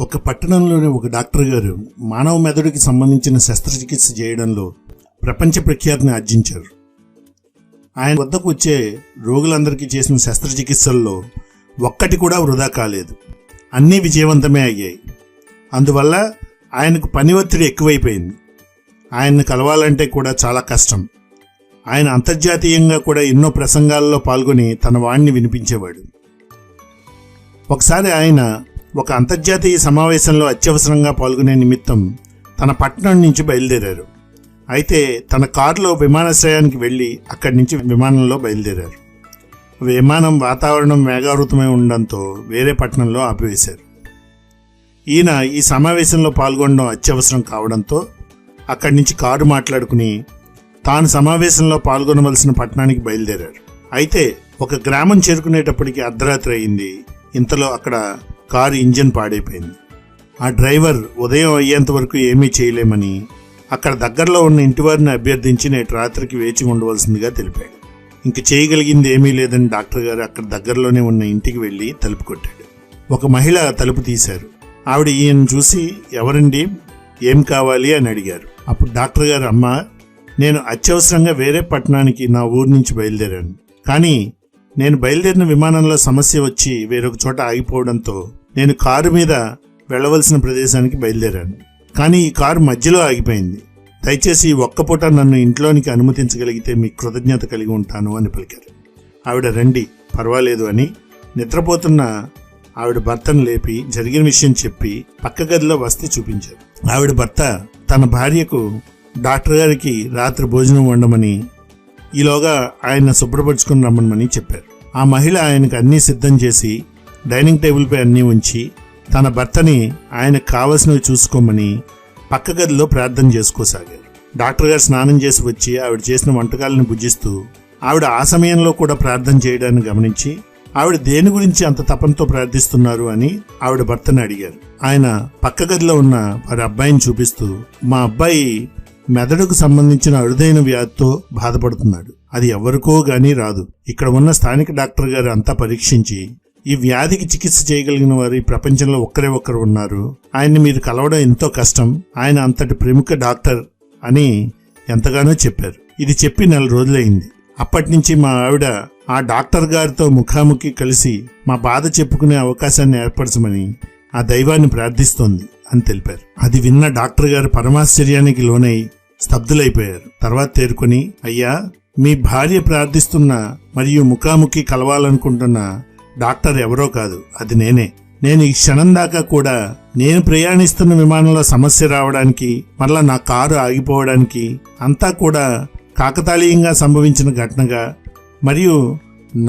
ఒక పట్టణంలోని ఒక డాక్టర్ గారు మానవ మెదడుకి సంబంధించిన శస్త్రచికిత్స చేయడంలో ప్రపంచ ప్రఖ్యాతిని ఆర్జించారు. ఆయన వద్దకు వచ్చే రోగులందరికీ చేసిన శస్త్రచికిత్సల్లో ఒక్కటి కూడా వృధా కాలేదు. అన్నీ విజయవంతమే అయ్యాయి. అందువల్ల ఆయనకు పని ఒత్తిడి ఎక్కువైపోయింది. ఆయన్ని కలవాలంటే కూడా చాలా కష్టం. ఆయన అంతర్జాతీయంగా కూడా ఎన్నో ప్రసంగాల్లో పాల్గొని తన వాణ్ణి వినిపించేవాడు. ఒకసారి ఆయన ఒక అంతర్జాతీయ సమావేశంలో అత్యవసరంగా పాల్గొనే నిమిత్తం తన పట్టణం నుంచి బయలుదేరారు. అయితే తన కారులో విమానాశ్రయానికి వెళ్ళి అక్కడి నుంచి విమానంలో బయలుదేరారు. విమానం వాతావరణం మేఘావృతమై ఉండడంతో వేరే పట్టణంలో ఆపివేశారు. ఈయన ఈ సమావేశంలో పాల్గొనడం అత్యవసరం కావడంతో అక్కడి నుంచి కారు మాట్లాడుకుని తాను సమావేశంలో పాల్గొనవలసిన పట్టణానికి బయలుదేరారు. అయితే ఒక గ్రామం చేరుకునేటప్పటికి అర్ధరాత్రి అయింది. ఇంతలో అక్కడ కారు ఇంజిన్ పాడైపోయింది. ఆ డ్రైవర్ ఉదయం అయ్యేంత వరకు ఏమీ చేయలేమని అక్కడ దగ్గరలో ఉన్న ఇంటివారిని అభ్యర్థించి నేటి రాత్రికి వేచి ఉండవలసిందిగా తెలిపాడు. ఇంక చేయగలిగింది ఏమీ లేదని డాక్టర్ గారు అక్కడ దగ్గరలోనే ఉన్న ఇంటికి వెళ్ళి తలుపు కొట్టాడు. ఒక మహిళ తలుపు తీశారు. ఆవిడ ఈయన చూసి, ఎవరండి, ఏం కావాలి అని అడిగారు. అప్పుడు డాక్టర్ గారు, అమ్మ, నేను అత్యవసరంగా వేరే పట్టణానికి నా ఊరు నుంచి బయలుదేరాను. కానీ నేను బయలుదేరిన విమానంలో సమస్య వచ్చి వేరొక చోట ఆగిపోవడంతో నేను కారు మీద వెళ్లవలసిన ప్రదేశానికి బయలుదేరాను. కానీ ఈ కారు మధ్యలో ఆగిపోయింది. దయచేసి ఈ ఒక్కపూట నన్ను ఇంట్లోనికి అనుమతించగలిగితే మీకు కృతజ్ఞత కలిగి ఉంటాను అని పలికారు. ఆవిడ, రండి, పర్వాలేదు అని నిద్రపోతున్న ఆవిడ భర్తను లేపి జరిగిన విషయం చెప్పి పక్క గదిలో వస్తే చూపించారు. ఆవిడ భర్త తన భార్యకు డాక్టర్ గారికి రాత్రి భోజనం వండమని, ఈలోగా ఆయన శుభ్రపరుచుకుని రమ్మని చెప్పారు. ఆ మహిళ ఆయనకు అన్నీ సిద్ధం చేసి డైనింగ్ టేబుల్పై అన్నీ ఉంచి తన భర్తని ఆయనకు కావలసినవి చూసుకోమని పక్క గదిలో ప్రార్థన చేసుకోసాగారు. డాక్టర్ గారు స్నానం చేసి వచ్చి ఆవిడ చేసిన వంటకాలను భుజిస్తూ ఆవిడ ఆ సమయంలో కూడా ప్రార్థన చేయడాన్ని గమనించి ఆవిడ దేని గురించి అంత తపనతో ప్రార్థిస్తున్నారు అని ఆవిడ భర్తని అడిగారు. ఆయన పక్క గదిలో ఉన్న వారి అబ్బాయిని చూపిస్తూ, మా అబ్బాయి మెదడుకు సంబంధించిన అరుదైన వ్యాధితో బాధపడుతున్నాడు. అది ఎవరికో గానీ రాదు. ఇక్కడ ఉన్న స్థానిక డాక్టర్ గారు అంతా పరీక్షించి ఈ వ్యాధికి చికిత్స చేయగలిగిన వారు ఈ ప్రపంచంలో ఒక్కరే ఒక్కరు ఉన్నారు. ఆయన్ని మీరు కలవడం ఎంతో కష్టం. ఆయన అంతటి ప్రముఖ డాక్టర్ అని ఎంతగానో చెప్పారు. ఇది చెప్పి 4 రోజులైంది. అప్పటి నుంచి మా ఆవిడ ఆ డాక్టర్ గారితో ముఖాముఖి కలిసి మా బాధ చెప్పుకునే అవకాశాన్ని ఏర్పరచమని ఆ దైవాన్ని ప్రార్థిస్తోంది అని తెలిపారు. అది విన్న డాక్టర్ గారు పరమాశ్చర్యానికి లోనై స్తబ్దులైపోయారు. తర్వాత తేరుకొని, అయ్యా, మీ భార్య ప్రార్థిస్తున్న మరియు ముఖాముఖి కలవాలనుకుంటున్న డాక్టర్ ఎవరో కాదు, అది నేనే. నేను ఈ క్షణం దాకా కూడా నేను ప్రయాణిస్తున్న విమానంలో సమస్య రావడానికి, మరలా నా కారు ఆగిపోవడానికి అంతా కూడా కాకతాళీయంగా సంభవించిన ఘటనగా మరియు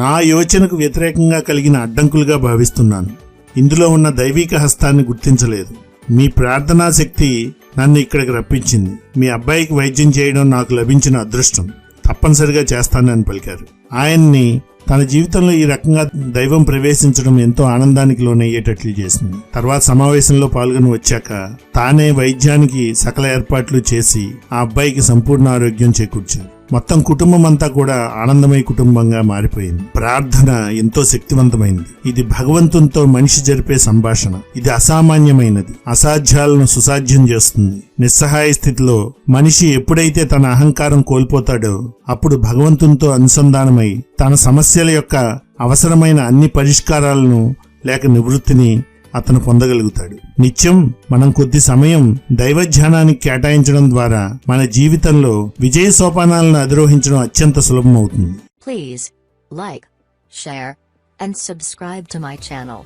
నా యోచనకు వ్యతిరేకంగా కలిగిన అడ్డంకులుగా భావిస్తున్నాను. ఇందులో ఉన్న దైవిక హస్తాన్ని గుర్తించలేదు. మీ ప్రార్థనా శక్తి నన్ను ఇక్కడికి రప్పించింది. మీ అబ్బాయికి వైద్యం చేయడం నాకు లభించిన అదృష్టం. తప్పనిసరిగా చేస్తానని పలికారు. ఆయన్ని తన జీవితంలో ఈ రకంగా దైవం ప్రవేశించడం ఎంతో ఆనందానికి లోనయ్యేటట్లు చేసింది. తర్వాత సమావేశంలో పాల్గొని వచ్చాక తానే వైద్యానికి సకల ఏర్పాట్లు చేసి ఆ అబ్బాయికి సంపూర్ణ ఆరోగ్యం చేకూర్చారు. మొత్తం కుటుంబం అంతా కూడా ఆనందమయ కుటుంబంగా మారిపోయింది. ప్రార్థన ఎంతో శక్తివంతమైంది. ఇది భగవంతునితో మనిషి జరిపే సంభాషణ. ఇది అసామాన్యమైనది. అసాధ్యాలను సుసాధ్యం చేస్తుంది. నిస్సహాయ స్థితిలో మనిషి ఎప్పుడైతే తన అహంకారం కోల్పోతాడో అప్పుడు భగవంతునితో అనుసంధానమై తన సమస్యల యొక్క అవసరమైన అన్ని పరిష్కారాలను లేక నివృత్తిని అతను పొందగలుగుతాడు. నిత్యం మనం కొద్ది సమయం దైవధ్యానానికి కేటాయించడం ద్వారా మన జీవితంలో విజయ సోపానాలను అధిరోహించడం అత్యంత సులభమవుతుంది. Please like, share, and subscribe to my channel.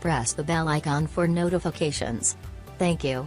Press the bell icon for notifications. Thank you.